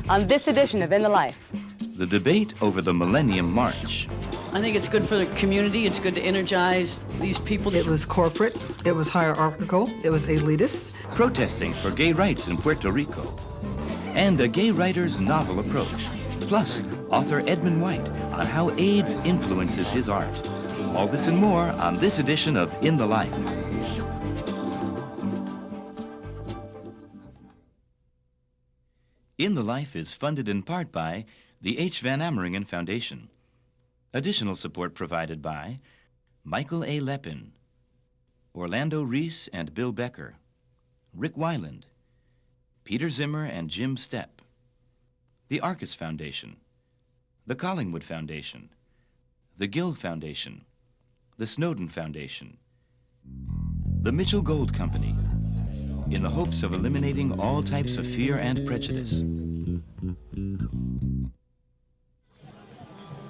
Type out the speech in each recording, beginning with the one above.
on this edition of In the Life. The debate over the Millennium March. I think it's good for the community. It's good to energize these people. It was corporate, it was hierarchical, it was elitist. Protesting for gay rights in Puerto Rico. And a gay writer's novel approach. Plus, author Edmund White on how AIDS influences his art. All this and more on this edition of In the Life. In the Life is funded in part by the H. Van Ameringen Foundation. Additional support provided by Michael A. Lepin, Orlando Reese and Bill Becker, Rick Weiland, Peter Zimmer and Jim Stepp, the Arcus Foundation, the Collingwood Foundation, the Gill Foundation, the Snowden Foundation, the Mitchell Gold Company, in the hopes of eliminating all types of fear and prejudice.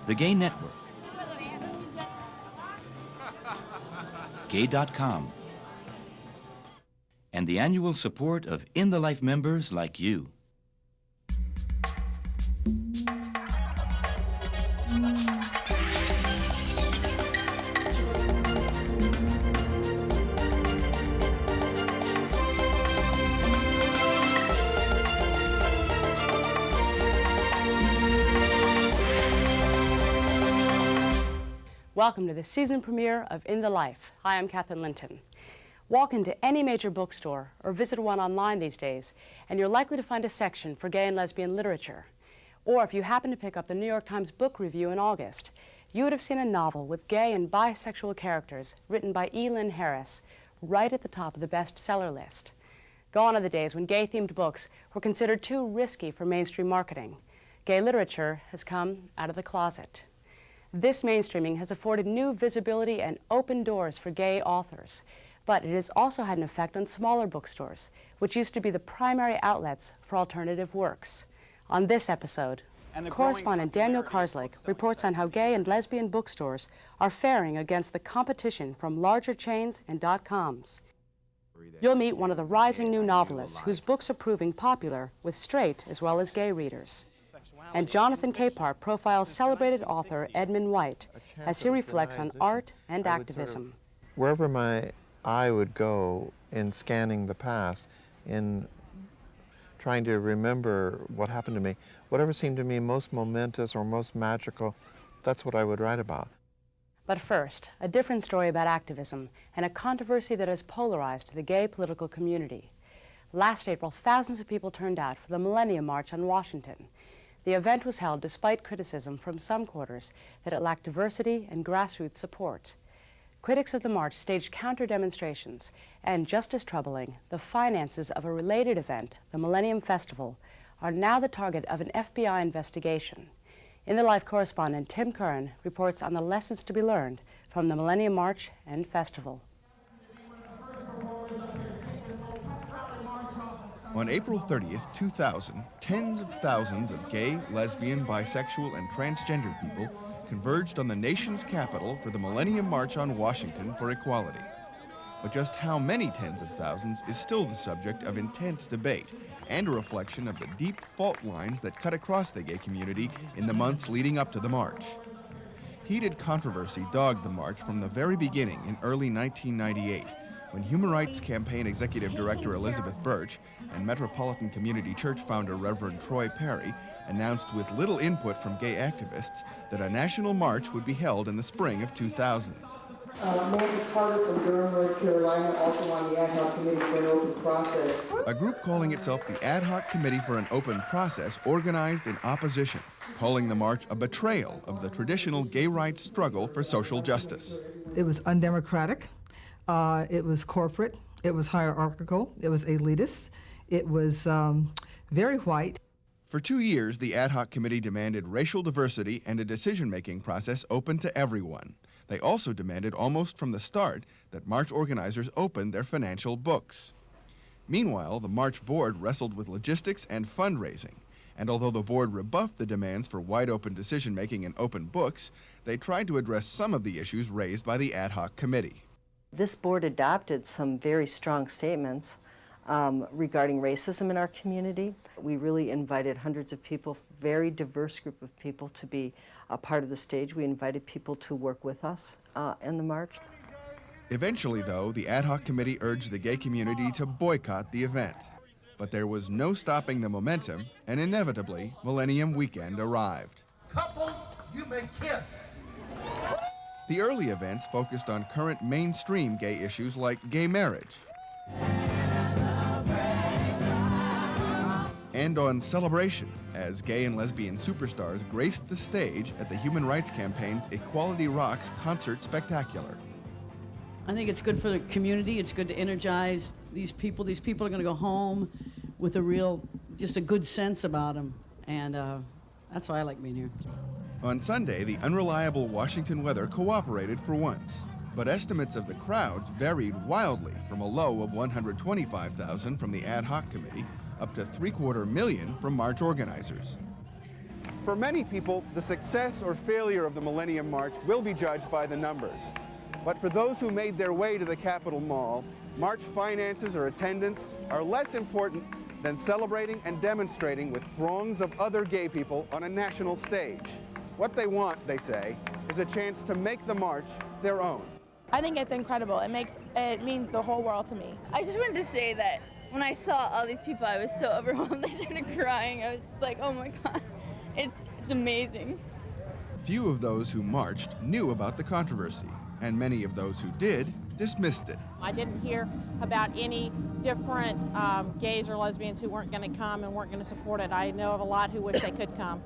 The Gay Network, Gay.com, and the annual support of In the Life members like you. Welcome to the season premiere of In the Life. Hi, I'm Katherine Linton. Walk into any major bookstore or visit one online these days, and you're likely to find a section for gay and lesbian literature. Or if you happen to pick up the New York Times book review in August, you would have seen a novel with gay and bisexual characters written by Lynn Harris right at the top of the bestseller list. Gone are the days when gay-themed books were considered too risky for mainstream marketing. Gay literature has come out of the closet. This mainstreaming has afforded new visibility and open doors for gay authors, but it has also had an effect on smaller bookstores, which used to be the primary outlets for alternative works. On this episode, correspondent Daniel Karslake reports on how gay and lesbian bookstores are faring against the competition from larger chains and .coms. You'll meet one of the rising new novelists whose books are proving popular with straight as well as gay readers. And Jonathan Capehart profiles celebrated author Edmund White as he reflects on art and activism. Wherever my eye would go in scanning the past, in trying to remember what happened to me, whatever seemed to me most momentous or most magical, that's what I would write about. But first, a different story about activism and a controversy that has polarized the gay political community. Last April, thousands of people turned out for the Millennium March on Washington. The event was held despite criticism from some quarters that it lacked diversity and grassroots support. Critics of the march staged counter-demonstrations, and just as troubling, the finances of a related event, the Millennium Festival, are now the target of an FBI investigation. In the Life correspondent Tim Curran reports on the lessons to be learned from the Millennium March and Festival. On April 30th, 2000, tens of thousands of gay, lesbian, bisexual, and transgender people converged on the nation's capital for the Millennium March on Washington for equality. But just how many tens of thousands is still the subject of intense debate and a reflection of the deep fault lines that cut across the gay community in the months leading up to the march. Heated controversy dogged the march from the very beginning in early 1998, when Human Rights Campaign Executive Director Elizabeth Birch and Metropolitan Community Church founder Reverend Troy Perry announced with little input from gay activists that a national march would be held in the spring of 2000. Mandy Carter from Durham, North Carolina, also on the Ad Hoc Committee for an Open Process. A group calling itself the Ad Hoc Committee for an Open Process organized in opposition, calling the march a betrayal of the traditional gay rights struggle for social justice. It was undemocratic, it was corporate, it was hierarchical, it was elitist, it was very white. For 2 years, the Ad Hoc Committee demanded racial diversity and a decision-making process open to everyone. They also demanded almost from the start that march organizers open their financial books. Meanwhile, the March board wrestled with logistics and fundraising, and although the board rebuffed the demands for wide-open decision-making and open books, they tried to address some of the issues raised by the Ad Hoc Committee. This board adopted some very strong statements regarding racism in our community. We really invited hundreds of people, very diverse group of people, to be a part of the stage. We invited people to work with us in the march. Eventually, though, the ad hoc committee urged the gay community to boycott the event. But there was no stopping the momentum, and inevitably, Millennium Weekend arrived. Couples, you may kiss. The early events focused on current mainstream gay issues like gay marriage and on celebration, as gay and lesbian superstars graced the stage at the Human Rights Campaign's Equality Rocks concert spectacular. I think it's good for the community. It's good to energize these people. These people are going to go home with just a good sense about them. And that's why I like being here. On Sunday, the unreliable Washington weather cooperated for once. But estimates of the crowds varied wildly, from a low of 125,000 from the ad hoc committee up to $750,000 from March organizers. For many people, the success or failure of the Millennium March will be judged by the numbers. But for those who made their way to the Capitol Mall, March finances or attendance are less important than celebrating and demonstrating with throngs of other gay people on a national stage. What they want, they say, is a chance to make the march their own. I think it's incredible. It means the whole world to me. I just wanted to say that when I saw all these people, I was so overwhelmed. I started crying. I was just like, oh my God, it's amazing. Few of those who marched knew about the controversy, and many of those who did dismissed it. I didn't hear about any different gays or lesbians who weren't going to come and weren't going to support it. I know of a lot who wish they could come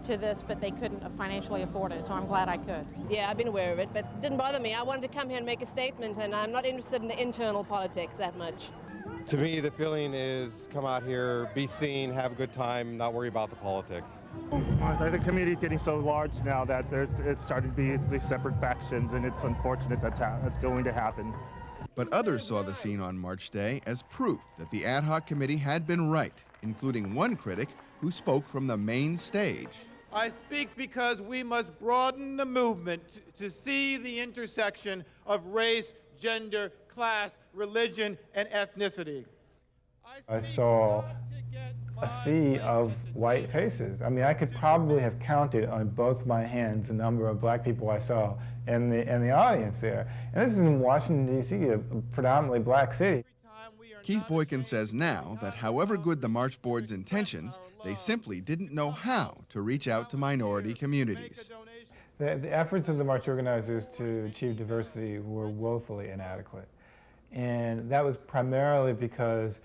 to this, but they couldn't financially afford it, so I'm glad I could. Yeah, I've been aware of it, but it didn't bother me. I wanted to come here and make a statement, and I'm not interested in the internal politics that much. To me, the feeling is come out here, be seen, have a good time, not worry about the politics. The community is getting so large now that it's starting to be these separate factions, and it's unfortunate that's going to happen. But others saw the scene on March Day as proof that the ad hoc committee had been right, including one critic who spoke from the main stage. I speak because we must broaden the movement to see the intersection of race, gender, class, religion, and ethnicity. I saw a sea of white faces. I mean, I could probably have counted on both my hands the number of black people I saw in the audience there. And this is in Washington, D.C., a predominantly black city. Keith Boykin says now that however good the March Board's intentions, they simply didn't know how to reach out to minority communities. The efforts of the march organizers to achieve diversity were woefully inadequate. And that was primarily because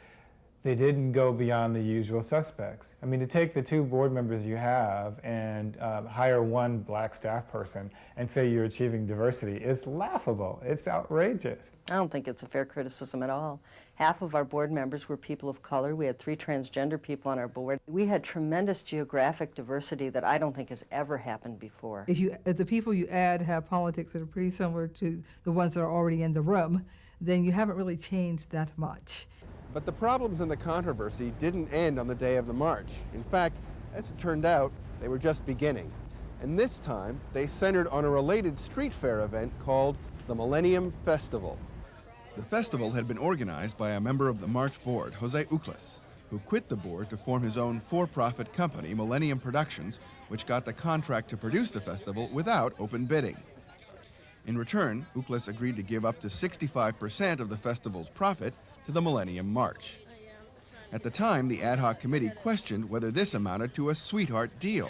they didn't go beyond the usual suspects. I mean, to take the 2 board members you have and hire 1 black staff person and say you're achieving diversity is laughable. It's outrageous. I don't think it's a fair criticism at all. Half of our board members were people of color. We had 3 transgender people on our board. We had tremendous geographic diversity that I don't think has ever happened before. If the people you add have politics that are pretty similar to the ones that are already in the room, then you haven't really changed that much. But the problems and the controversy didn't end on the day of the march. In fact, as it turned out, they were just beginning. And this time, they centered on a related street fair event called the Millennium Festival. The festival had been organized by a member of the March Board, Jose Uclas, who quit the board to form his own for-profit company, Millennium Productions, which got the contract to produce the festival without open bidding. In return, Uclas agreed to give up to 65% of the festival's profit to the Millennium March. At the time, the ad hoc committee questioned whether this amounted to a sweetheart deal.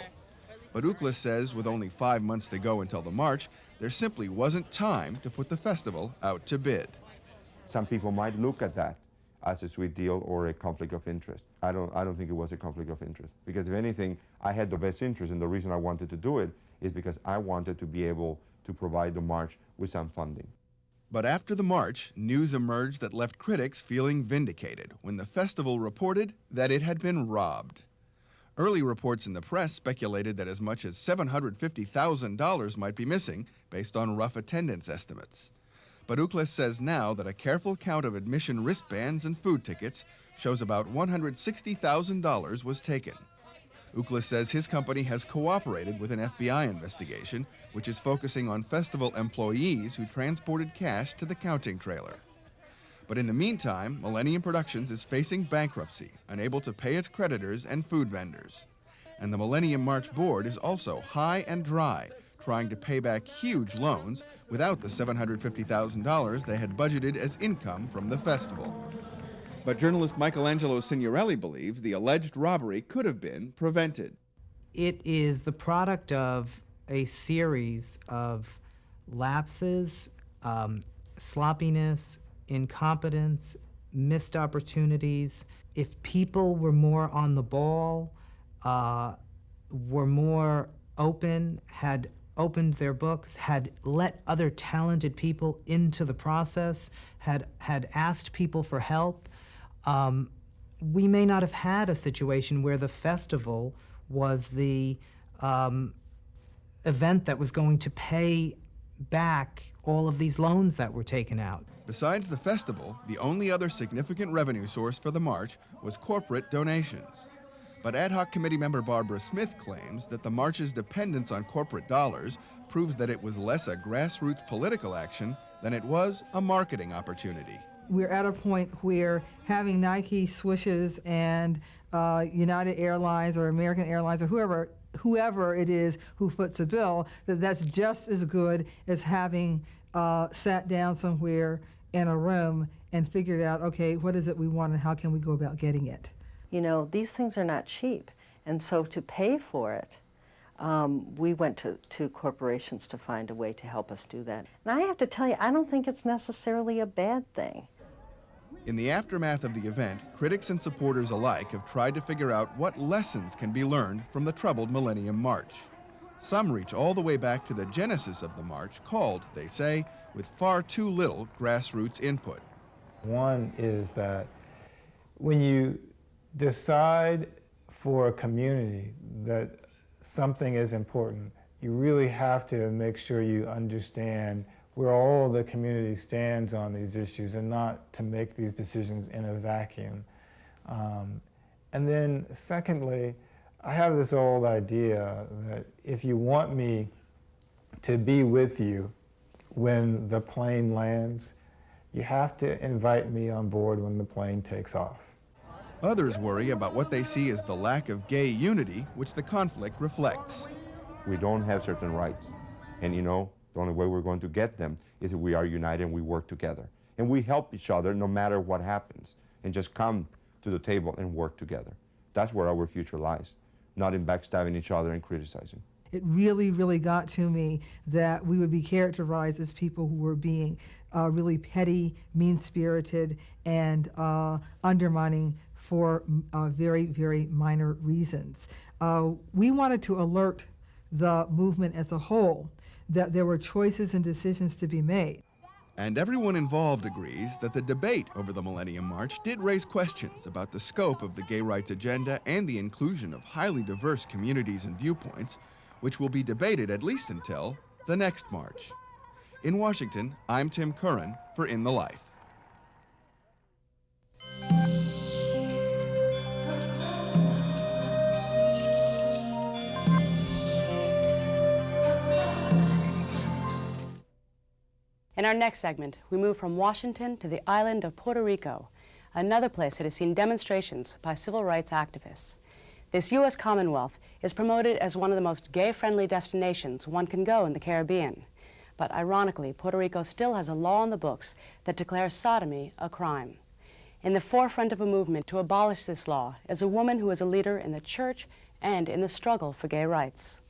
But Uclas says with only 5 months to go until the march, there simply wasn't time to put the festival out to bid. Some people might look at that as a sweet deal or a conflict of interest. I don't think it was a conflict of interest, because if anything, I had the best interest, and the reason I wanted to do it is because I wanted to be able to provide the march with some funding. But after the march, news emerged that left critics feeling vindicated when the festival reported that it had been robbed. Early reports in the press speculated that as much as $750,000 might be missing based on rough attendance estimates. But Uclas says now that a careful count of admission wristbands and food tickets shows about $160,000 was taken. Uclas says his company has cooperated with an FBI investigation, which is focusing on festival employees who transported cash to the counting trailer. But in the meantime, Millennium Productions is facing bankruptcy, unable to pay its creditors and food vendors. And the Millennium March board is also high and dry, trying to pay back huge loans without the $750,000 they had budgeted as income from the festival. But journalist Michelangelo Signorelli believes the alleged robbery could have been prevented. It is the product of a series of lapses, sloppiness, incompetence, missed opportunities. If people were more on the ball, were more open, had opened their books, had let other talented people into the process, had asked people for help, we may not have had a situation where the festival was the event that was going to pay back all of these loans that were taken out. Besides the festival, the only other significant revenue source for the march was corporate donations. But ad hoc committee member Barbara Smith claims that the march's dependence on corporate dollars proves that it was less a grassroots political action than it was a marketing opportunity. We're at a point where having Nike swishes and United Airlines or American Airlines or whoever it is who foots the bill, that's just as good as having sat down somewhere in a room and figured out, okay, what is it we want and how can we go about getting it? You know, these things are not cheap, and so to pay for it, we went to corporations to find a way to help us do that. And I have to tell you, I don't think it's necessarily a bad thing. In the aftermath of the event, critics and supporters alike have tried to figure out what lessons can be learned from the troubled Millennium March. Some reach all the way back to the genesis of the march, called, they say, with far too little grassroots input. One is that when you decide for a community that something is important, you really have to make sure you understand where all the community stands on these issues and not to make these decisions in a vacuum. And then secondly, I have this old idea that if you want me to be with you when the plane lands, you have to invite me on board when the plane takes off. Others worry about what they see as the lack of gay unity which the conflict reflects. We don't have certain rights. And you know, the only way we're going to get them is if we are united and we work together. And we help each other no matter what happens, and just come to the table and work together. That's where our future lies, not in backstabbing each other and criticizing. It really, really got to me that we would be characterized as people who were being really petty, mean-spirited, and undermining for very, very minor reasons. We wanted to alert the movement as a whole that there were choices and decisions to be made. And everyone involved agrees that the debate over the Millennium March did raise questions about the scope of the gay rights agenda and the inclusion of highly diverse communities and viewpoints, which will be debated at least until the next march. In Washington, I'm Tim Curran for In the Life. In our next segment, we move from Washington to the island of Puerto Rico, another place that has seen demonstrations by civil rights activists. This U.S. Commonwealth is promoted as one of the most gay-friendly destinations one can go in the Caribbean. But ironically, Puerto Rico still has a law on the books that declares sodomy a crime. In the forefront of a movement to abolish this law is a woman who is a leader in the church and in the struggle for gay rights.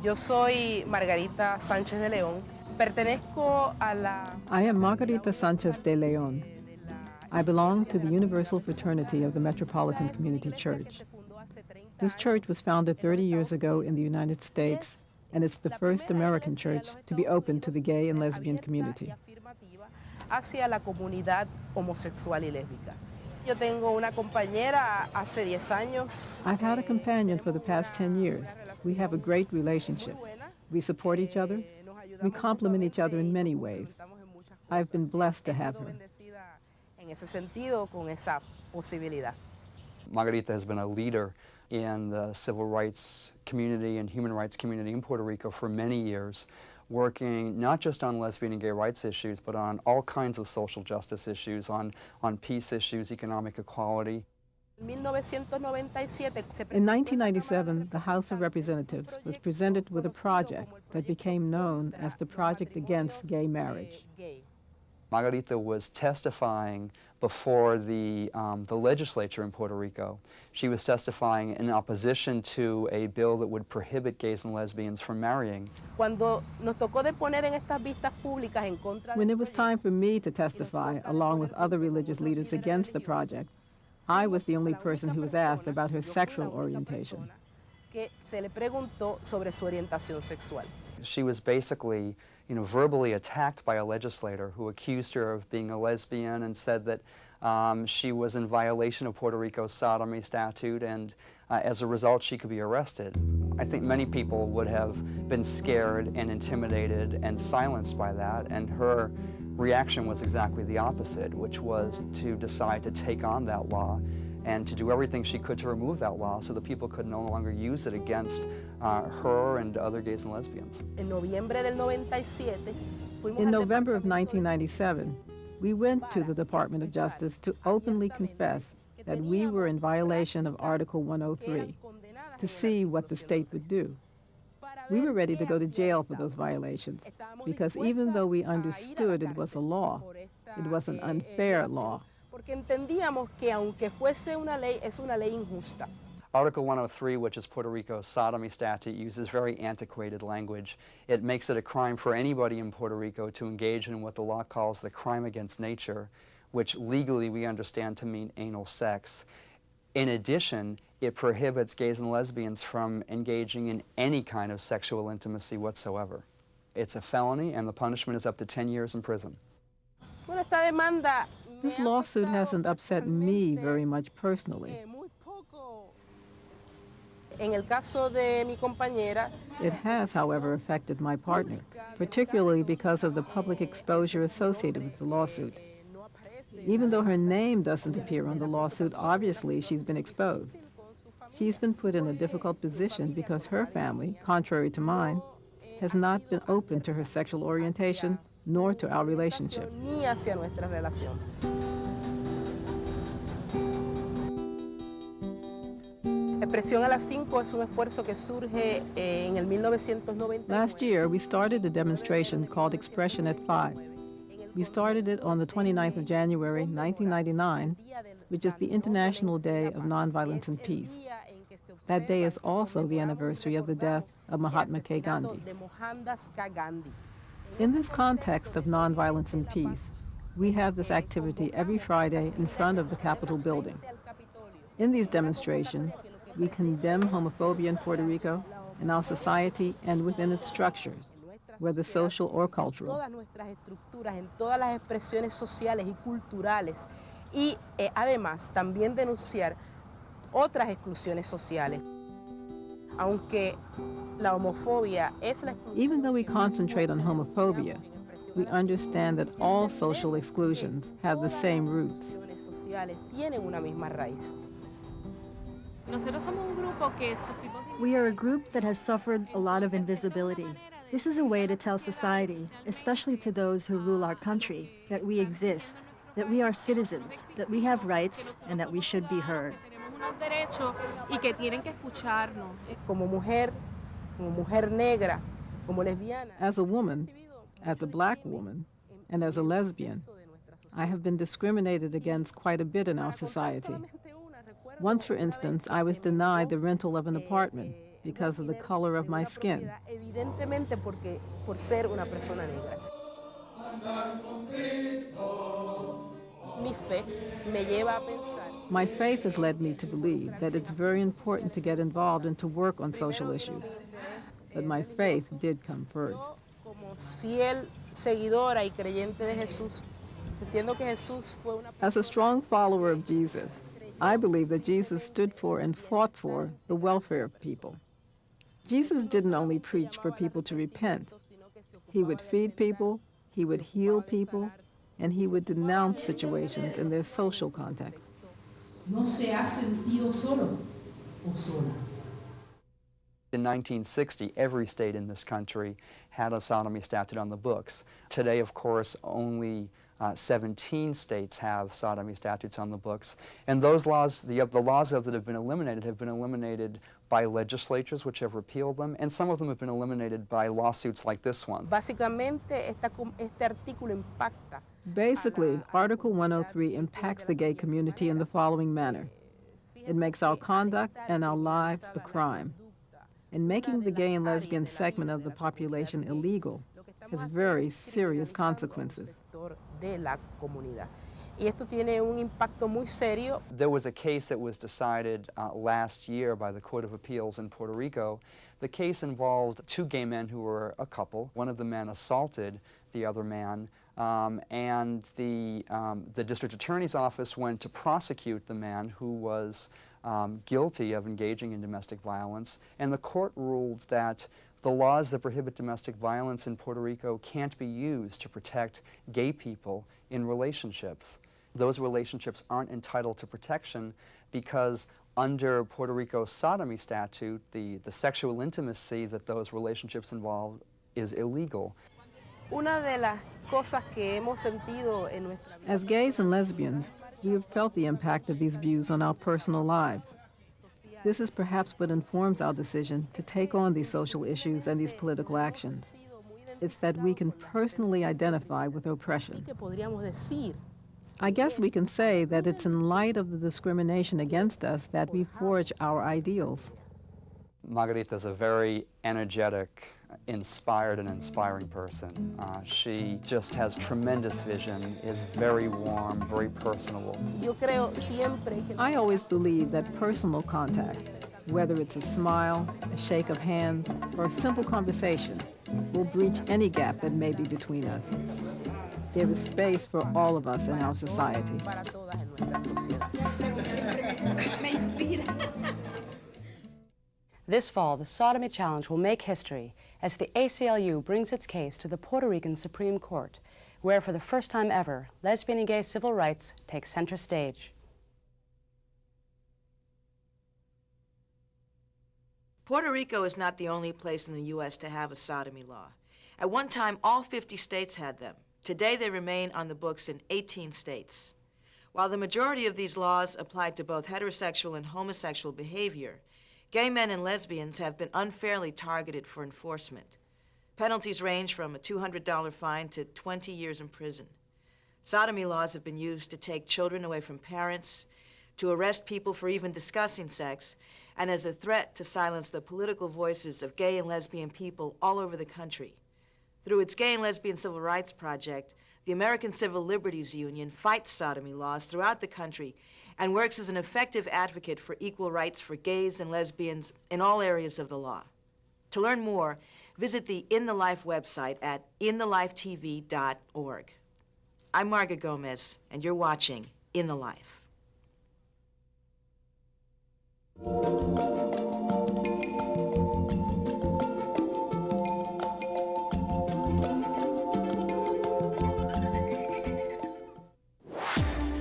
Yo soy Margarita Sanchez de León. Pertenezco a la... I am Margarita Sanchez de León. I belong to the Universal Fraternity of the Metropolitan Community Church. This church was founded 30 years ago in the United States, and it's the first American church to be open to the gay and lesbian community. Hacia la comunidad homosexual y lésbica. Yo tengo una compañera hace 10 años. I've had a companion for the past 10 years. We have a great relationship. We support each other. We complement each other in many ways. I've been blessed to have her. Margarita has been a leader in the civil rights community and human rights community in Puerto Rico for many years, working not just on lesbian and gay rights issues, but on all kinds of social justice issues, on peace issues, economic equality. In 1997, In 1997, the House of Representatives was presented with a project that became known as the Project Against Gay Marriage. Margarita was testifying before the legislature in Puerto Rico. She was testifying in opposition to a bill that would prohibit gays and lesbians from marrying. When it was time for me to testify, along with other religious leaders against the project, I was the only person who was asked about her sexual orientation. She was basically, verbally attacked by a legislator who accused her of being a lesbian and said that she was in violation of Puerto Rico's sodomy statute, and as a result she could be arrested. I think many people would have been scared and intimidated and silenced by that, and her reaction was exactly the opposite, which was to decide to take on that law and to do everything she could to remove that law so that people could no longer use it against her and other gays and lesbians. In November of 1997, we went to the Department of Justice to openly confess that we were in violation of Article 103, to see what the state would do. We were ready to go to jail for those violations, because even though we understood it was a law, it was an unfair law. Article 103, which is Puerto Rico's sodomy statute, uses very antiquated language. It makes it a crime for anybody in Puerto Rico to engage in what the law calls the crime against nature, which legally we understand to mean anal sex. In addition, it prohibits gays and lesbians from engaging in any kind of sexual intimacy whatsoever. It's a felony, and the punishment is up to 10 years in prison. This lawsuit hasn't upset me very much personally. It has, however, affected my partner, particularly because of the public exposure associated with the lawsuit. Even though her name doesn't appear on the lawsuit, obviously she's been exposed. She's been put in a difficult position because her family, contrary to mine, has not been open to her sexual orientation nor to our relationship. Last year, we started a demonstration called Expression at 5. We started it on the 29th of January, 1999, which is the International Day of Nonviolence and Peace. That day is also the anniversary of the death of Mahatma K. Gandhi. In this context of nonviolence and peace, we have this activity every Friday in front of the Capitol building. In these demonstrations, we condemn homophobia in Puerto Rico, in our society, and within its structures, whether social or cultural. Even though we concentrate on homophobia, we understand that all social exclusions have the same roots. We are a group that has suffered a lot of invisibility. This is a way to tell society, especially to those who rule our country, that we exist, that we are citizens, that we have rights, and that we should be heard. As a woman, as a black woman, and as a lesbian, I have been discriminated against quite a bit in our society. Once, for instance, I was denied the rental of an apartment because of the color of my skin. My faith has led me to believe that it's very important to get involved and to work on social issues. But my faith did come first. As a strong follower of Jesus, I believe that Jesus stood for and fought for the welfare of people. Jesus didn't only preach for people to repent. He would feed people, he would heal people, and he would denounce situations in their social context. no se ha sentido solo o sola. In 1960, every state in this country had a sodomy statute on the books. Today, of course, only 17 states have sodomy statutes on the books. And those laws, the laws that have been eliminated by legislatures which have repealed them, and some of them have been eliminated by lawsuits like this one. Básicamente, este artículo impacta. Basically, Article 103 impacts the gay community in the following manner. It makes our conduct and our lives a crime. And making the gay and lesbian segment of the population illegal has very serious consequences. Y esto tiene un impacto muy serio. There was a case that was decided last year by the Court of Appeals in Puerto Rico. The case involved two gay men who were a couple. One of the men assaulted the other man, and the district attorney's office went to prosecute the man who was guilty of engaging in domestic violence, and the court ruled that the laws that prohibit domestic violence in Puerto Rico can't be used to protect gay people in relationships. Those relationships aren't entitled to protection because under Puerto Rico's sodomy statute, the sexual intimacy that those relationships involve is illegal. Una de las cosas que hemos sentido en nuestra vida. As gays and lesbians, we have felt the impact of these views on our personal lives. This is perhaps what informs our decision to take on these social issues and these political actions. It's that we can personally identify with oppression. I guess we can say that it's in light of the discrimination against us that we forge our ideals. Margarita is a very energetic, inspired and inspiring person. She just has tremendous vision, is very warm, very personable. I always believe that personal contact, whether it's a smile, a shake of hands, or a simple conversation, will breach any gap that may be between us. There is space for all of us in our society. This fall, the Sodomy Challenge will make history as the ACLU brings its case to the Puerto Rican Supreme Court, where for the first time ever, lesbian and gay civil rights take center stage. Puerto Rico is not the only place in the U.S. to have a sodomy law. At one time, all 50 states had them. Today, they remain on the books in 18 states. While the majority of these laws apply to both heterosexual and homosexual behavior, gay men and lesbians have been unfairly targeted for enforcement. Penalties range from a $200 fine to 20 years in prison. Sodomy laws have been used to take children away from parents, to arrest people for even discussing sex, and as a threat to silence the political voices of gay and lesbian people all over the country. Through its Gay and Lesbian Civil Rights Project, the American Civil Liberties Union fights sodomy laws throughout the country and works as an effective advocate for equal rights for gays and lesbians in all areas of the law. To learn more, visit the In the Life website at inthelifetv.org. I'm Marga Gomez, and you're watching In the Life.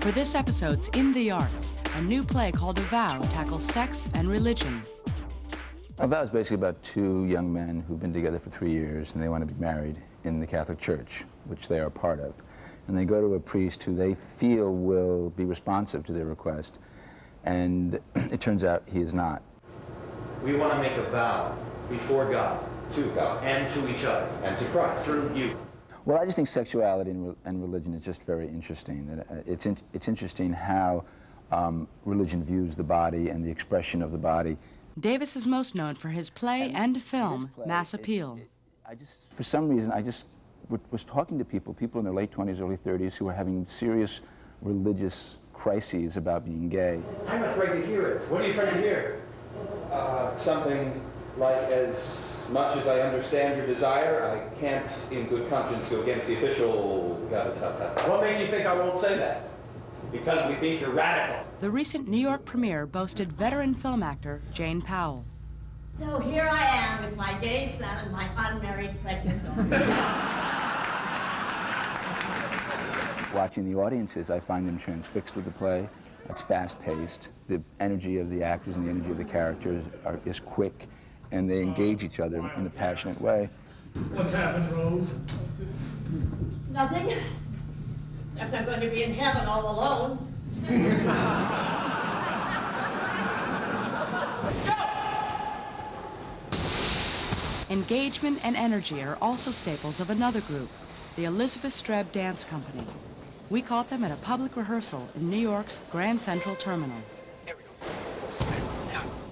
For this episode's In the Arts, a new play called Avow tackles sex and religion. Avow is basically about two young men who've been together for 3 years and they want to be married in the Catholic Church, which they are part of. And they go to a priest who they feel will be responsive to their request, and it turns out he is not. We want to make a vow before God, to God, and to each other, and to Christ, through you. Well, I just think sexuality and religion is just very interesting. It's interesting how religion views the body and the expression of the body. Davis is most known for his play and film, Mass Appeal. For some reason, I just was talking to people in their late 20s, early 30s, who were having serious religious crises about being gay. I'm afraid to hear it. What are you afraid to hear? Something like, as much as I understand your desire, I can't in good conscience go against the official... What makes you think I won't say that? Because we think you're radical. The recent New York premiere boasted veteran film actor Jane Powell. So here I am with my gay son and my unmarried pregnant daughter. Watching the audiences, I find them transfixed with the play. It's fast-paced. The energy of the actors and the energy of the characters is quick, and they engage each other in a passionate way. What's happened, Rose? Nothing. Except I'm going to be in heaven all alone. Engagement and energy are also staples of another group, the Elizabeth Streb Dance Company. We caught them at a public rehearsal in New York's Grand Central Terminal.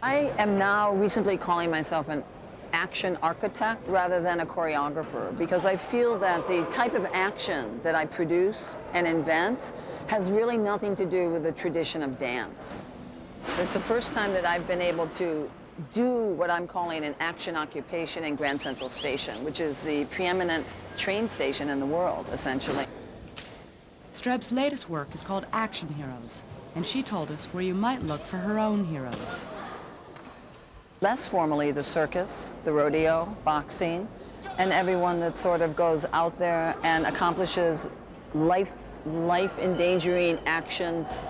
I am now recently calling myself an action architect rather than a choreographer, because I feel that the type of action that I produce and invent has really nothing to do with the tradition of dance. It's the first time that I've been able to do what I'm calling an action occupation in Grand Central Station, which is the preeminent train station in the world, essentially. Streb's latest work is called Action Heroes, and she told us where you might look for her own heroes. Less formally, the circus, the rodeo, boxing, and everyone that sort of goes out there and accomplishes life-endangering actions.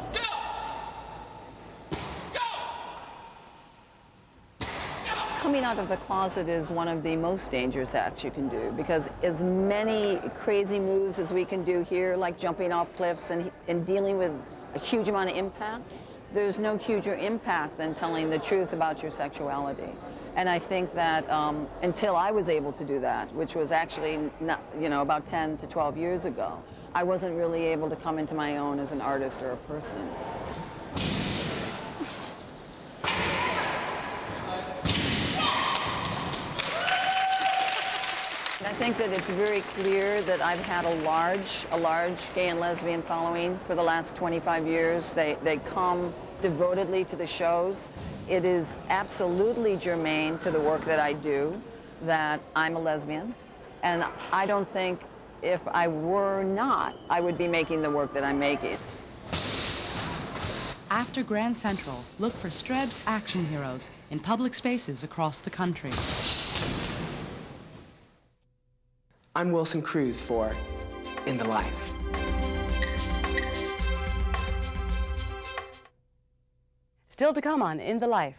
Coming out of the closet is one of the most dangerous acts you can do, because as many crazy moves as we can do here, like jumping off cliffs and dealing with a huge amount of impact, there's no huger impact than telling the truth about your sexuality. And I think that until I was able to do that, which was actually not, about 10 to 12 years ago, I wasn't really able to come into my own as an artist or a person. I think that it's very clear that I've had a large gay and lesbian following for the last 25 years. They come devotedly to the shows. It is absolutely germane to the work that I do that I'm a lesbian. And I don't think if I were not, I would be making the work that I'm making. After Grand Central, look for Streb's Action Heroes in public spaces across the country. I'm Wilson Cruz for In the Life. Still to come on In the Life.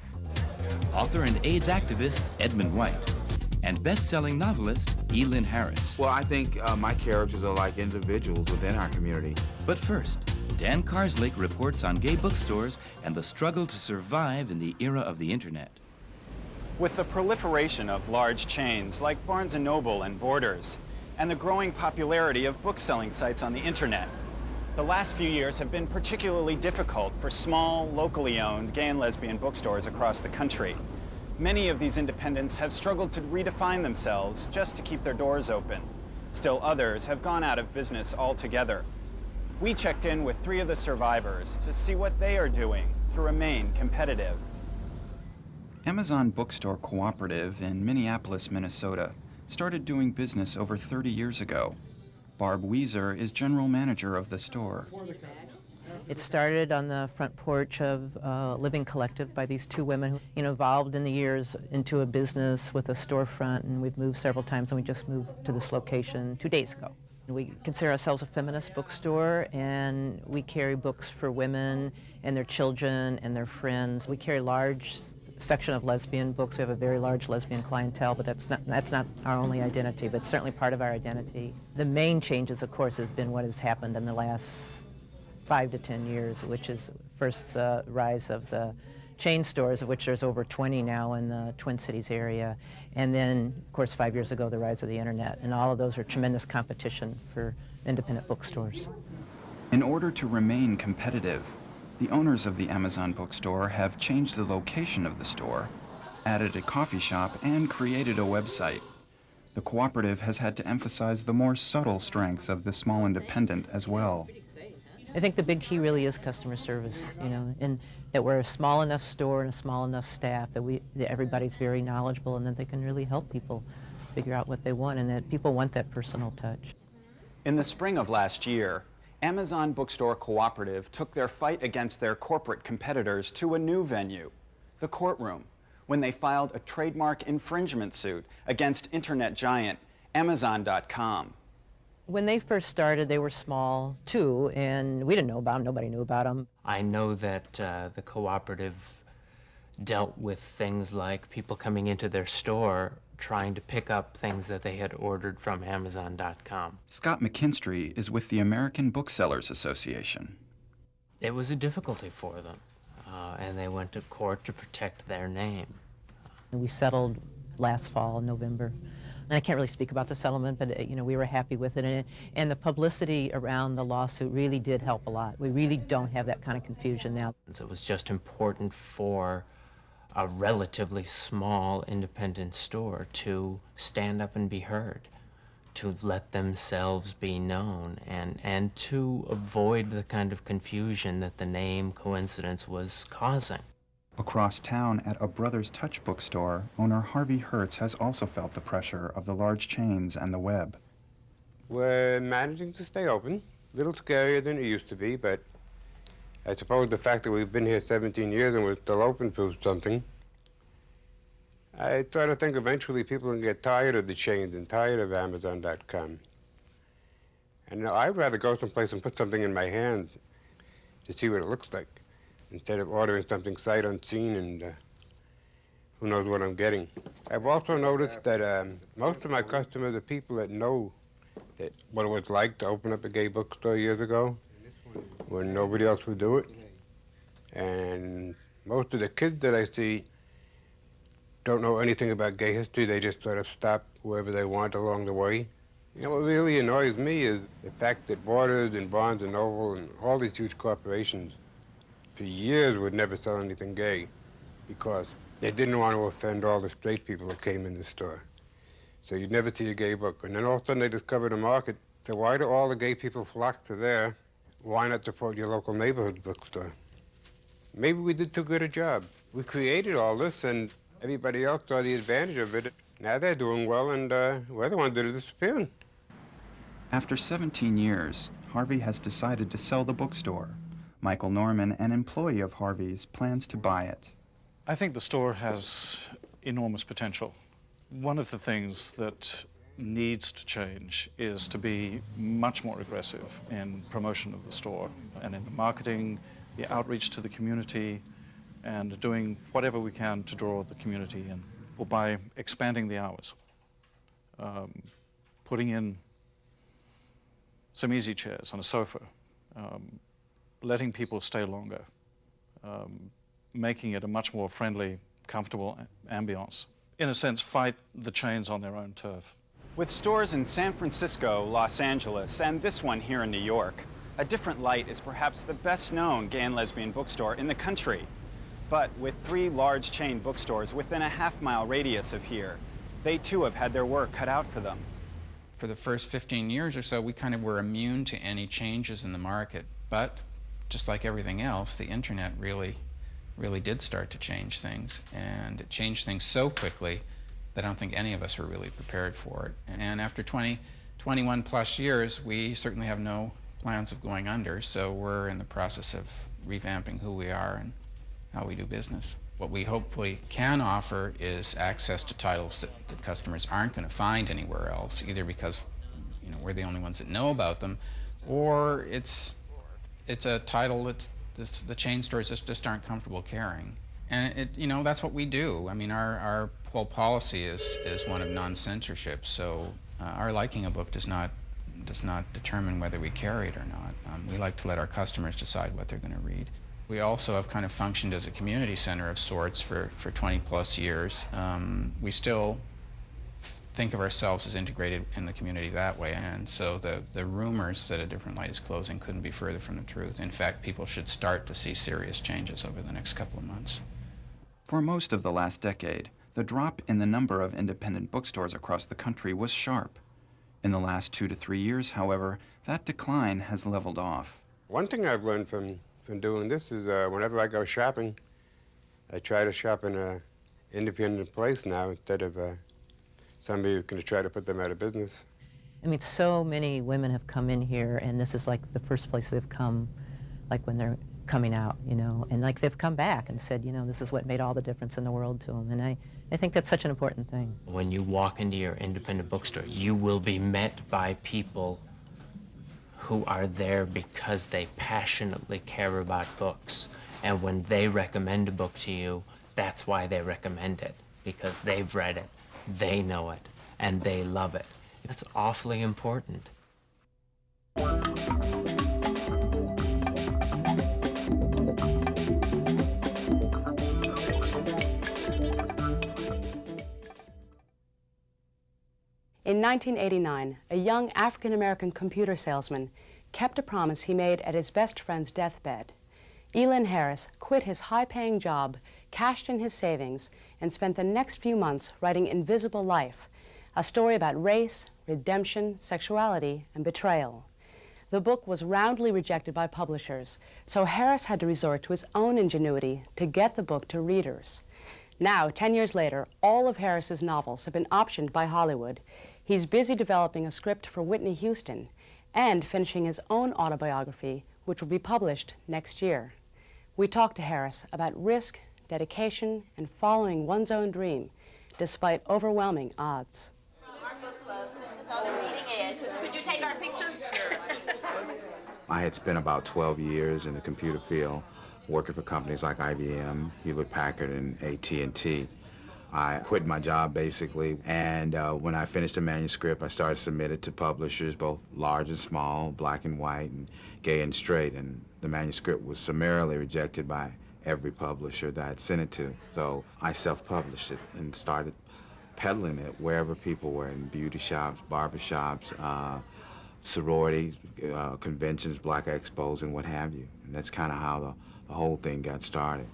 Author and AIDS activist Edmund White, and best-selling novelist Lynn Harris. Well, I think my characters are like individuals within our community. But first, Dan Karslake reports on gay bookstores and the struggle to survive in the era of the internet. With the proliferation of large chains like Barnes & Noble and Borders, and the growing popularity of book-selling sites on the internet, the last few years have been particularly difficult for small, locally owned gay and lesbian bookstores across the country. Many of these independents have struggled to redefine themselves just to keep their doors open. Still others have gone out of business altogether. We checked in with 3 of the survivors to see what they are doing to remain competitive. Amazon Bookstore Cooperative in Minneapolis, Minnesota, started doing business over 30 years ago. Barb Weiser is general manager of the store. It started on the front porch of Living Collective by these 2 women who evolved in the years into a business with a storefront, and we've moved several times, and we just moved to this location 2 days ago. We consider ourselves a feminist bookstore, and we carry books for women and their children and their friends. We carry a large section of lesbian books. We have a very large lesbian clientele, but that's not our only identity, but certainly part of our identity. The main changes, of course, have been what has happened in the last 5 to 10 years, which is first the rise of the chain stores, of which there's over 20 now in the Twin Cities area, and then, of course, 5 years ago, the rise of the internet, and all of those are tremendous competition for independent bookstores. In order to remain competitive, the owners of the Amazon bookstore have changed the location of the store, added a coffee shop, and created a website. The cooperative has had to emphasize the more subtle strengths of the small independent as well. I think the big key really is customer service, and that we're a small enough store and a small enough staff that everybody's very knowledgeable, and that they can really help people figure out what they want, and that people want that personal touch. In the spring of last year, Amazon Bookstore Cooperative took their fight against their corporate competitors to a new venue, the courtroom, when they filed a trademark infringement suit against internet giant Amazon.com. When they first started, they were small too, and we didn't know about them. Nobody knew about them. I know that the cooperative dealt with things like people coming into their store trying to pick up things that they had ordered from Amazon.com. Scott McKinstry is with the American Booksellers Association. It was a difficulty for them, and they went to court to protect their name. We settled last fall, November. And I can't really speak about the settlement, but we were happy with it. And the publicity around the lawsuit really did help a lot. We really don't have that kind of confusion now. It was just important for a relatively small independent store to stand up and be heard, to let themselves be known, and to avoid the kind of confusion that the name coincidence was causing. Across town at a Brothers Touch bookstore, owner Harvey Hertz has also felt the pressure of the large chains and the web. We're managing to stay open, a little scarier than it used to be, but I suppose the fact that we've been here 17 years and we're still open proves something. I try to think eventually people can get tired of the chains and tired of Amazon.com. And I'd rather go someplace and put something in my hands to see what it looks like, instead of ordering something sight unseen and who knows what I'm getting. I've also noticed that most of my customers are people that know that what it was like to open up a gay bookstore years ago when nobody else would do it. And most of the kids that I see don't know anything about gay history. They just sort of stop wherever they want along the way. What really annoys me is the fact that Borders and Barnes and Noble and all these huge corporations for years would never sell anything gay because they didn't want to offend all the straight people that came in the store. So you'd never see a gay book. And then all of a sudden they discovered a market. So why do all the gay people flock to there? Why not support your local neighborhood bookstore? Maybe we did too good a job. We created all this and everybody else saw the advantage of it. Now they're doing well and we're the ones that are disappearing. After 17 years, Harvey has decided to sell the bookstore. Michael Norman, an employee of Harvey's, plans to buy it. I think the store has enormous potential. One of the things that needs to change is to be much more aggressive in promotion of the store and in the marketing, the outreach to the community, and doing whatever we can to draw the community in, or by expanding the hours, putting in some easy chairs on a sofa, letting people stay longer, making it a much more friendly, comfortable ambiance. In a sense, fight the chains on their own turf. With stores in San Francisco, Los Angeles, and this one here in New York, A Different Light is perhaps the best known gay and lesbian bookstore in the country. But with 3 large chain bookstores within a half-mile radius of here, they too have had their work cut out for them. For the first 15 years or so, we kind of were immune to any changes in the market. But just like everything else, the internet really did start to change things. And it changed things so quickly that I don't think any of us were really prepared for it. And after 21 plus years, we certainly have no plans of going under. So we're in the process of revamping who we are and how we do business. What we hopefully can offer is access to titles that customers aren't going to find anywhere else, either because we're the only ones that know about them, or it's a title that the chain stores just aren't comfortable carrying. And that's what we do. I mean, our whole policy is one of non-censorship, so our liking a book does not determine whether we carry it or not. We like to let our customers decide what they're going to read. We also have kind of functioned as a community center of sorts for 20 plus years. We still think of ourselves as integrated in the community that way, and so the rumors that A Different Light is closing couldn't be further from the truth. In fact, people should start to see serious changes over the next couple of months. For most of the last decade, the drop in the number of independent bookstores across the country was sharp. In the last 2 to 3 years, however, that decline has leveled off. One thing I've learned from doing this is whenever I go shopping, I try to shop in an independent place now instead of somebody who's going to try to put them out of business. I mean, so many women have come in here, and this is like the first place they've come, like when they're coming out, and like they've come back and said, this is what made all the difference in the world to them. And I think that's such an important thing. When you walk into your independent bookstore, you will be met by people who are there because they passionately care about books. And when they recommend a book to you, that's why they recommend it, because they've read it, they know it, and they love it. It's awfully important. In 1989, a young African-American computer salesman kept a promise he made at his best friend's deathbed. Lynn Harris quit his high-paying job, cashed in his savings, and spent the next few months writing Invisible Life, a story about race, redemption, sexuality, and betrayal. The book was roundly rejected by publishers, so Harris had to resort to his own ingenuity to get the book to readers. Now, 10 years later, all of Harris's novels have been optioned by Hollywood. He's busy developing a script for Whitney Houston and finishing his own autobiography, which will be published next year. We talked to Harris about risk, dedication, and following one's own dream, despite overwhelming odds. Could you take our picture? I had spent about 12 years in the computer field, working for companies like IBM, Hewlett-Packard, and AT&T. I quit my job, basically, and when I finished the manuscript, I started to submit it to publishers, both large and small, black and white, and gay and straight, and the manuscript was summarily rejected by every publisher that I'd sent it to. So I self-published it and started peddling it wherever people were, in beauty shops, barber shops, sorority conventions, black expos, and what have you. And that's kind of how the whole thing got started.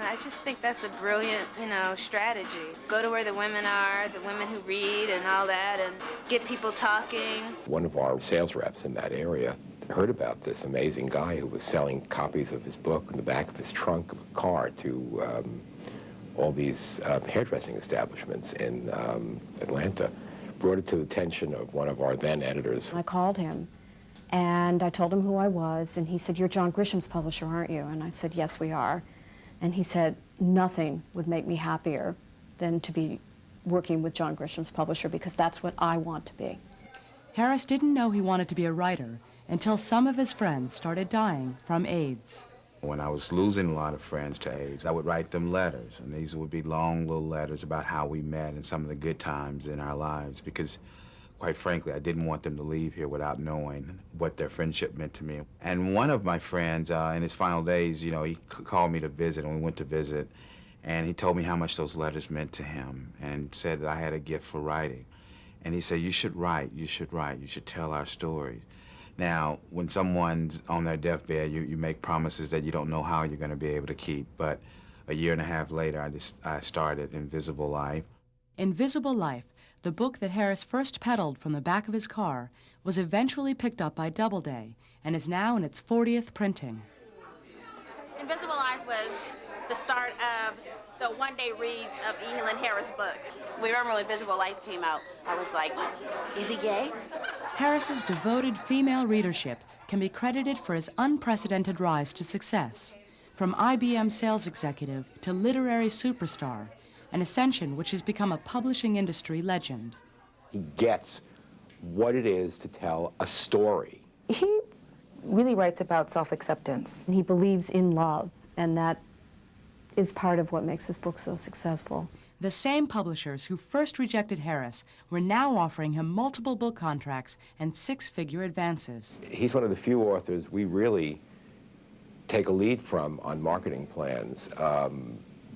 I just think that's a brilliant, strategy. Go to where the women are, the women who read and all that, and get people talking. One of our sales reps in that area heard about this amazing guy who was selling copies of his book in the back of his trunk of a car to all these hairdressing establishments in Atlanta. Brought it to the attention of one of our then editors. I called him, and I told him who I was, and he said, "You're John Grisham's publisher, aren't you?" And I said, "Yes, we are." And he said, "Nothing would make me happier than to be working with John Grisham's publisher, because that's what I want to be." Harris didn't know he wanted to be a writer until some of his friends started dying from AIDS. When I was losing a lot of friends to AIDS, I would write them letters, and these would be long little letters about how we met and some of the good times in our lives, because quite frankly, I didn't want them to leave here without knowing what their friendship meant to me. And one of my friends, in his final days, he called me to visit, and we went to visit, and he told me how much those letters meant to him, and said that I had a gift for writing. And he said, you should write, you should tell our stories. Now, when someone's on their deathbed, you make promises that you don't know how you're going to be able to keep. But a year and a half later, I started Invisible Life. Invisible Life, the book that Harris first peddled from the back of his car, was eventually picked up by Doubleday and is now in its 40th printing. Invisible Life was the start of the one-day reads of E. Lynn Harris books. We remember when Invisible Life came out, I was like, is he gay? Harris's devoted female readership can be credited for his unprecedented rise to success, from IBM sales executive to literary superstar, an ascension which has become a publishing industry legend. He gets what it is to tell a story. He really writes about self-acceptance. He believes in love, and that is part of what makes his book so successful. The same publishers who first rejected Harris were now offering him multiple book contracts and six-figure advances. He's one of the few authors we really take a lead from on marketing plans.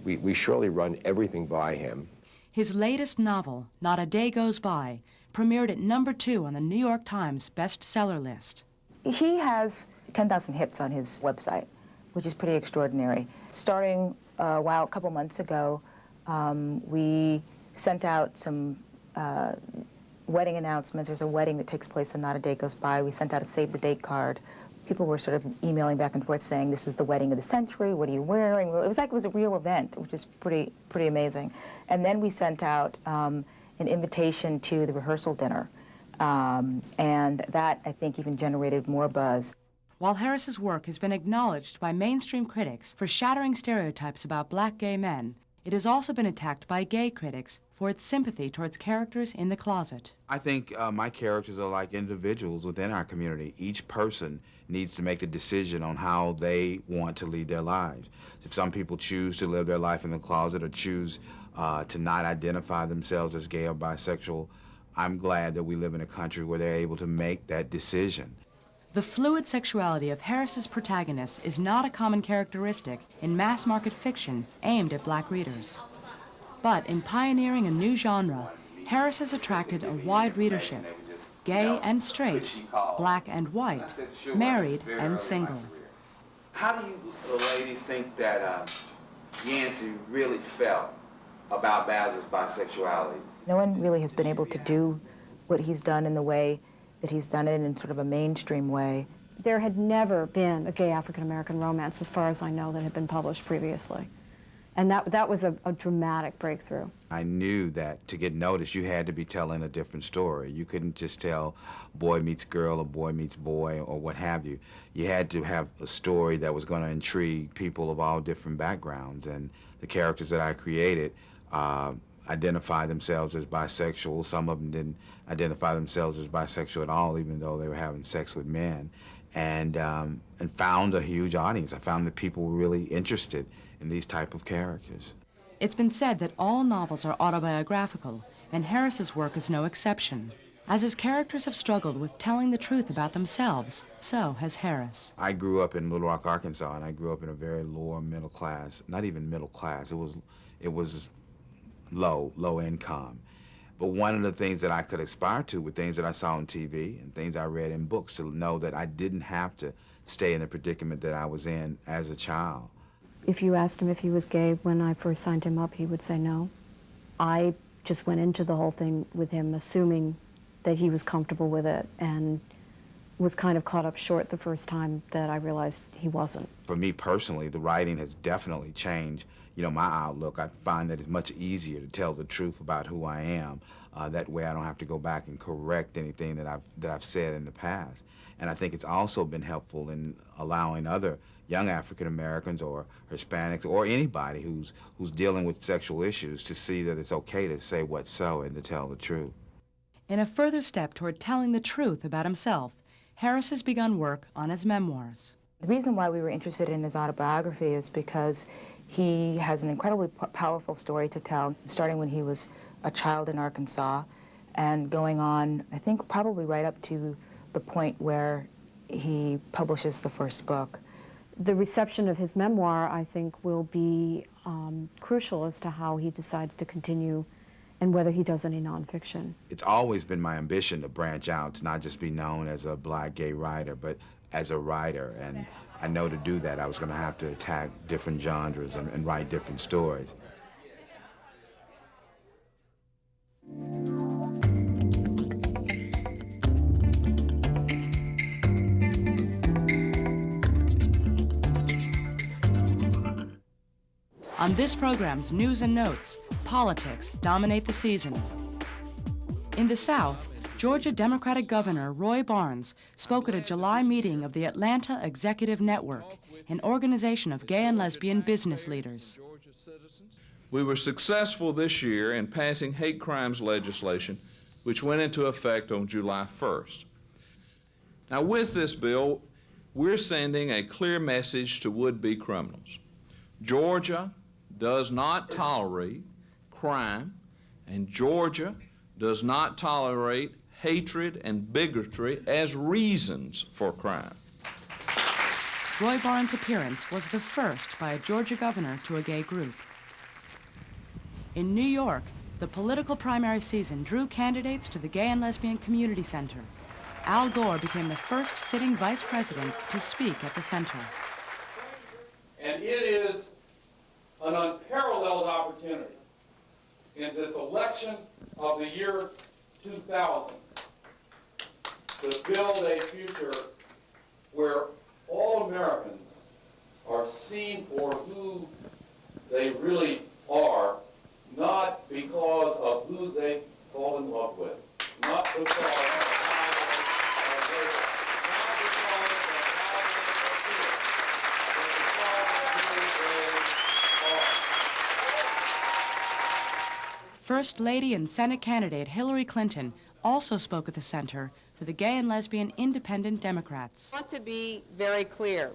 We surely run everything by him. His latest novel, Not a Day Goes By, premiered at #2 on the New York Times bestseller list. He has 10,000 hits on his website, which is pretty extraordinary. Starting a couple months ago, we sent out some wedding announcements. There's a wedding that takes place and Not a Day Goes By. We sent out a save the date card. People were sort of emailing back and forth saying, this is the wedding of the century, what are you wearing? It was like it was a real event, which is pretty amazing. And then we sent out an invitation to the rehearsal dinner. And that, I think, even generated more buzz. While Harris's work has been acknowledged by mainstream critics for shattering stereotypes about black gay men, It has also been attacked by gay critics for its sympathy towards characters in the closet. I think my characters are like individuals within our community. Each person needs to make the decision on how they want to lead their lives. If some people choose to live their life in the closet or choose to not identify themselves as gay or bisexual, I'm glad that we live in a country where they're able to make that decision. The fluid sexuality of Harris's protagonists is not a common characteristic in mass-market fiction aimed at black readers. But in pioneering a new genre, Harris has attracted a wide readership, gay and straight, black and white, married and single. How do you ladies think that Yancey really felt about Baz's bisexuality? No one really has been able to do what he's done in the way that he's done it in sort of a mainstream way. There had never been a gay African-American romance, as far as I know, that had been published previously. And that was a dramatic breakthrough. I knew that to get noticed, you had to be telling a different story. You couldn't just tell boy meets girl or boy meets boy or what have you. You had to have a story that was going to intrigue people of all different backgrounds. And the characters that I created identify themselves as bisexual. Some of them didn't identify themselves as bisexual at all, even though they were having sex with men, and found a huge audience. I found that people were really interested in these type of characters. It's been said that all novels are autobiographical, and Harris's work is no exception. As his characters have struggled with telling the truth about themselves, so has Harris. I grew up in Little Rock, Arkansas, and I grew up in a very lower middle class, not even middle class, it was low income. But one of the things that I could aspire to were things that I saw on TV and things I read in books, to know that I didn't have to stay in the predicament that I was in as a child. If you asked him if he was gay when I first signed him up, he would say no. I just went into the whole thing with him assuming that he was comfortable with it, and was kind of caught up short the first time that I realized he wasn't. For me personally, the writing has definitely changed, my outlook. I find that it's much easier to tell the truth about who I am. That way I don't have to go back and correct anything that I've said in the past. And I think it's also been helpful in allowing other young African Americans or Hispanics or anybody who's dealing with sexual issues to see that it's okay to say what's so and to tell the truth. In a further step toward telling the truth about himself, Harris has begun work on his memoirs. The reason why we were interested in his autobiography is because he has an incredibly powerful story to tell, starting when he was a child in Arkansas and going on, I think, probably right up to the point where he publishes the first book. The reception of his memoir, I think, will be crucial as to how he decides to continue and whether he does any nonfiction. It's always been my ambition to branch out, to not just be known as a black gay writer, but as a writer. And I know to do that, I was going to have to attack different genres and write different stories. On this program's News and Notes, politics dominate the season. In the South, Georgia Democratic Governor Roy Barnes spoke at a July meeting of the Atlanta Executive Network, an organization of gay and lesbian business leaders. We were successful this year in passing hate crimes legislation, which went into effect on July 1st. Now, with this bill, we're sending a clear message to would-be criminals. Georgia does not tolerate crime, and Georgia does not tolerate hatred and bigotry as reasons for crime. Roy Barnes' appearance was the first by a Georgia governor to a gay group. In New York, the political primary season drew candidates to the Gay and Lesbian Community Center. Al Gore became the first sitting vice president to speak at the center. And it is an unparalleled opportunity in this election of the year 2000 to build a future where all Americans are seen for who they really are, not because of who they fall in love with, not because of how they feel, not because of how they feel, but because of who they are. First Lady and Senate candidate Hillary Clinton also spoke at the Center for the Gay and Lesbian Independent Democrats. I want to be very clear.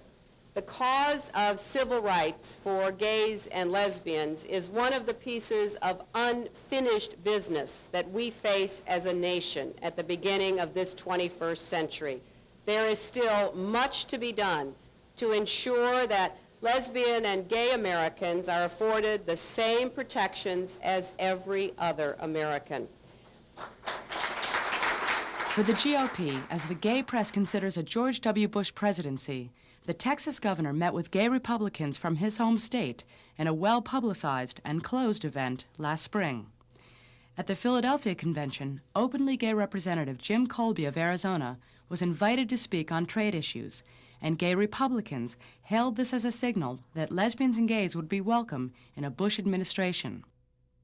The cause of civil rights for gays and lesbians is one of the pieces of unfinished business that we face as a nation at the beginning of this 21st century. There is still much to be done to ensure that lesbian and gay Americans are afforded the same protections as every other American. For the GOP, as the gay press considers a George W. Bush presidency, the Texas governor met with gay Republicans from his home state in a well-publicized and closed event last spring. At the Philadelphia convention, openly gay Representative Jim Colby of Arizona was invited to speak on trade issues, and gay Republicans hailed this as a signal that lesbians and gays would be welcome in a Bush administration.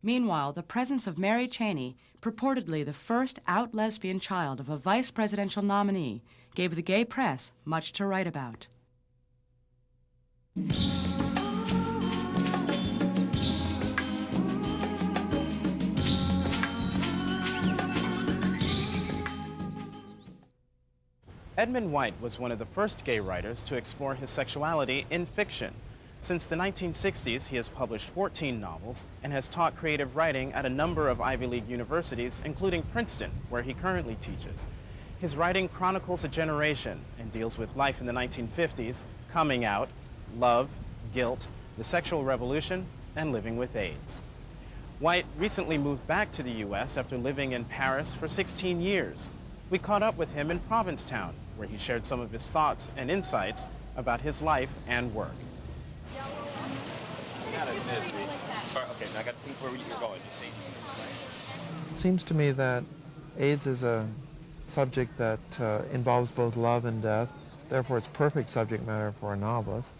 Meanwhile, the presence of Mary Cheney, purportedly the first out lesbian child of a vice presidential nominee, gave the gay press much to write about. Edmund White was one of the first gay writers to explore his sexuality in fiction. Since the 1960s, he has published 14 novels and has taught creative writing at a number of Ivy League universities, including Princeton, where he currently teaches. His writing chronicles a generation and deals with life in the 1950s, coming out, love, guilt, the sexual revolution, and living with AIDS. White recently moved back to the U.S. after living in Paris for 16 years. We caught up with him in Provincetown, where he shared some of his thoughts and insights about his life and work. Okay, now I got to think where you're going, you see. It seems to me that AIDS is a subject that involves both love and death. Therefore, it's perfect subject matter for a novelist.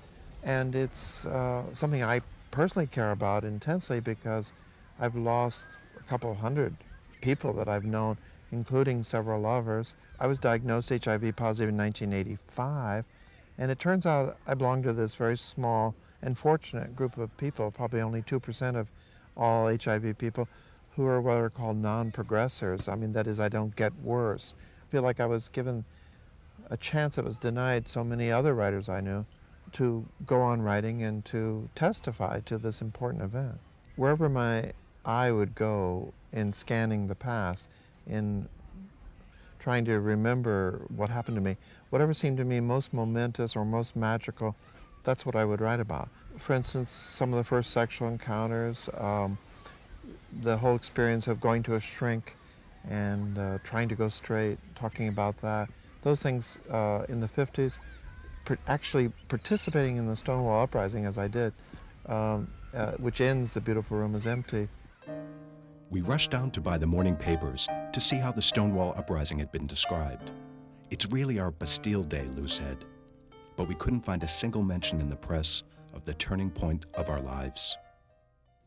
And it's something I personally care about intensely because I've lost a couple hundred people that I've known, including several lovers. I was diagnosed HIV positive in 1985, and it turns out I belong to this very small and fortunate group of people, probably only 2% of all HIV people, who are what are called non-progressors. I mean, that is, I don't get worse. I feel like I was given a chance that was denied so many other writers I knew to go on writing and to testify to this important event. Wherever my eye would go in scanning the past, in trying to remember what happened to me, whatever seemed to me most momentous or most magical, that's what I would write about. For instance, some of the first sexual encounters, the whole experience of going to a shrink and trying to go straight, talking about that. Those things in the 50s, actually participating in the Stonewall Uprising as I did, which ends The Beautiful Room is Empty. We rushed down to buy the morning papers to see how the Stonewall Uprising had been described. It's really our Bastille Day, Lou said. But we couldn't find a single mention in the press of the turning point of our lives.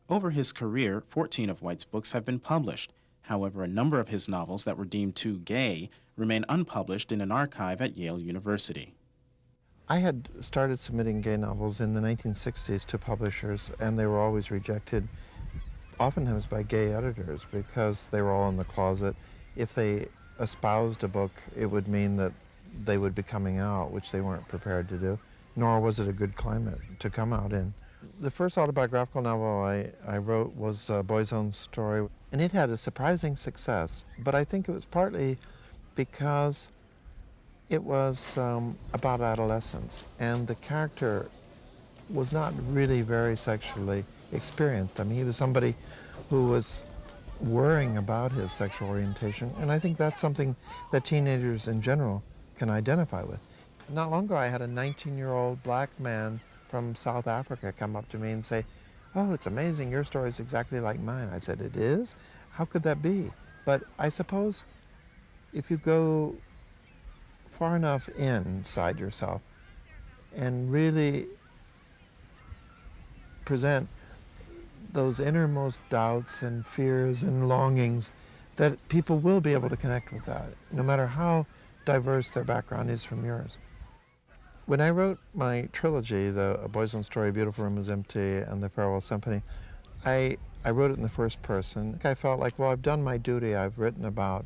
Over his career, 14 of White's books have been published. However, a number of his novels that were deemed too gay remain unpublished in an archive at Yale University. I had started submitting gay novels in the 1960s to publishers, and they were always rejected, oftentimes by gay editors, because they were all in the closet. If they espoused a book, it would mean that they would be coming out, which they weren't prepared to do, nor was it a good climate to come out in. The first autobiographical novel I wrote was Boy's Own Story, and it had a surprising success, but I think it was partly because it was about adolescence, and the character was not really very sexually experienced. I mean, he was somebody who was worrying about his sexual orientation, and I think that's something that teenagers in general can identify with. Not long ago, I had a 19-year-old black man from South Africa come up to me and say, "Oh, it's amazing, your story is exactly like mine." I said, "It is? How could that be?" But I suppose if you go far enough inside yourself and really present those innermost doubts and fears and longings, that people will be able to connect with that, no matter how diverse their background is from yours. When I wrote my trilogy, The Boy's Own Story, Beautiful Room is Empty, and The Farewell Symphony, I wrote it in the first person. I felt like, well, I've done my duty. I've written about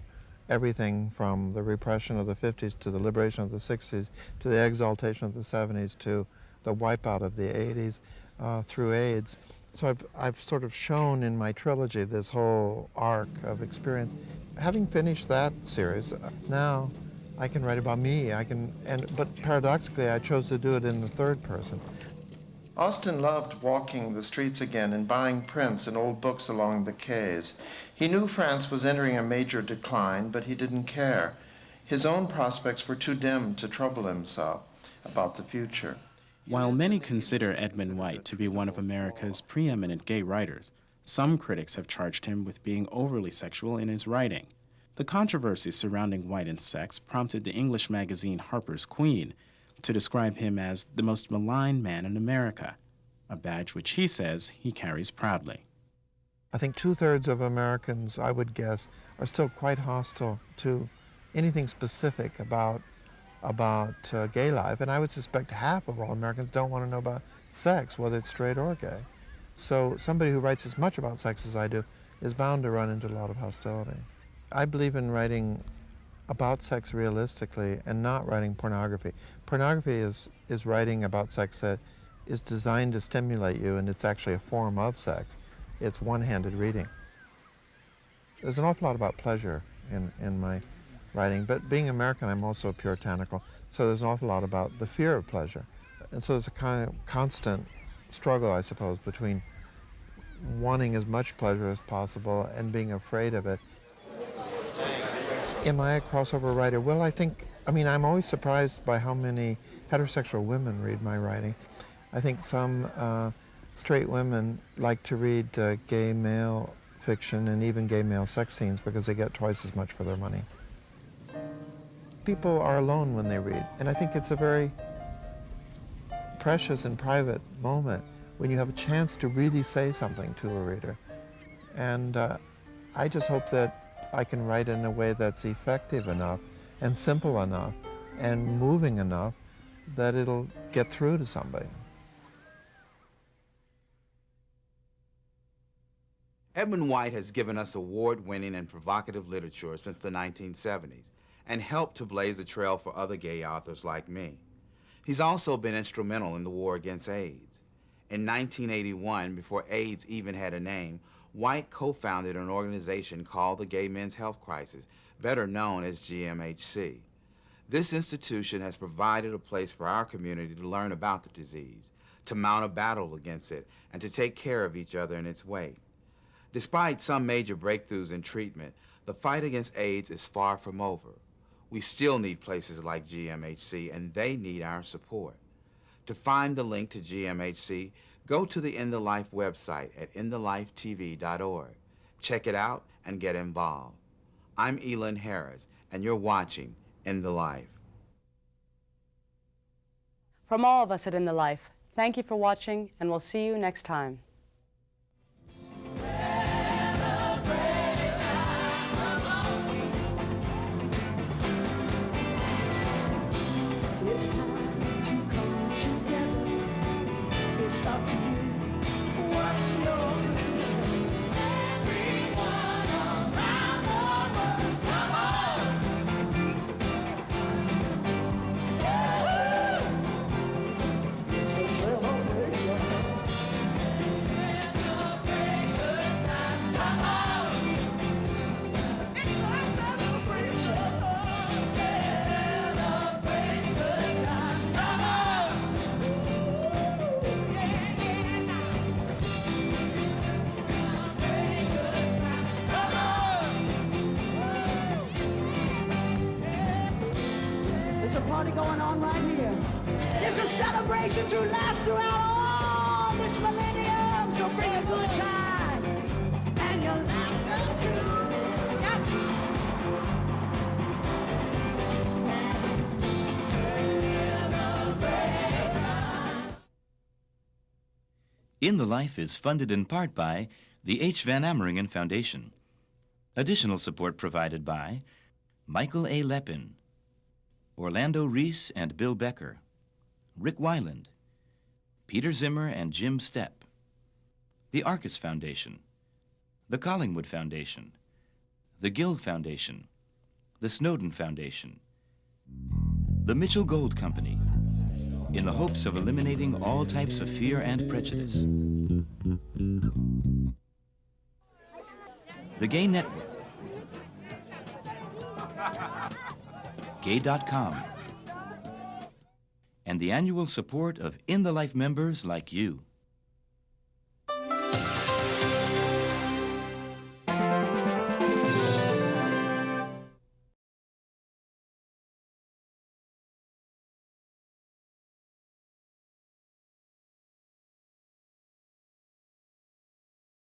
everything from the repression of the 50s to the liberation of the 60s to the exaltation of the 70s to the wipeout of the 80s through AIDS. So I've sort of shown in my trilogy this whole arc of experience. Having finished that series, now I can write about me. But paradoxically, I chose to do it in the third person. Austin loved walking the streets again and buying prints and old books along the quays. He knew France was entering a major decline, but he didn't care. His own prospects were too dim to trouble himself about the future. While many consider Edmund White to be one of America's preeminent gay writers, some critics have charged him with being overly sexual in his writing. The controversy surrounding White and sex prompted the English magazine Harper's Queen to describe him as the most maligned man in America, a badge which he says he carries proudly. I think 2/3 of Americans, I would guess, are still quite hostile to anything specific about gay life, and I would suspect half of all Americans don't want to know about sex, whether it's straight or gay. So somebody who writes as much about sex as I do is bound to run into a lot of hostility. I believe in writing about sex realistically and not writing pornography. Pornography is writing about sex that is designed to stimulate you, and it's actually a form of sex. It's one-handed reading. There's an awful lot about pleasure in my writing, but being American, I'm also puritanical, so there's an awful lot about the fear of pleasure. And so there's a kind of constant struggle, I suppose, between wanting as much pleasure as possible and being afraid of it. Am I a crossover writer? Well, I'm always surprised by how many heterosexual women read my writing. I think some straight women like to read gay male fiction and even gay male sex scenes because they get twice as much for their money. People are alone when they read, and I think it's a very precious and private moment when you have a chance to really say something to a reader. And I just hope that I can write in a way that's effective enough and simple enough and moving enough that it'll get through to somebody. Edmund White has given us award-winning and provocative literature since the 1970s and helped to blaze a trail for other gay authors like me. He's also been instrumental in the war against AIDS. In 1981, before AIDS even had a name, White co-founded an organization called the Gay Men's Health Crisis, better known as GMHC. This institution has provided a place for our community to learn about the disease, to mount a battle against it, and to take care of each other in its wake. Despite some major breakthroughs in treatment, the fight against AIDS is far from over. We still need places like GMHC, and they need our support. To find the link to GMHC, go to the In the Life website at inthelifetv.org. Check it out and get involved. I'm Lynn Harris, and you're watching In the Life. From all of us at In the Life, thank you for watching, and we'll see you next time. It's time to come together. It's up to you. What's your reason? Everyone around the world, come on! Yeah. It's a celebration. Celebrate good times, come on! It's a celebration. There's a party going on right here. There's a celebration to last throughout all this millennium. So bring a good time and your laughter too. In the Life is funded in part by the H. Van Ameringen Foundation. Additional support provided by Michael A. Lepin, Orlando Reese and Bill Becker, Rick Weiland, Peter Zimmer and Jim Stepp, the Arcus Foundation, the Collingwood Foundation, the Guild Foundation, the Snowden Foundation, the Mitchell Gold Company, in the hopes of eliminating all types of fear and prejudice. The Gay Network, Gay.com, and the annual support of In the Life members like you.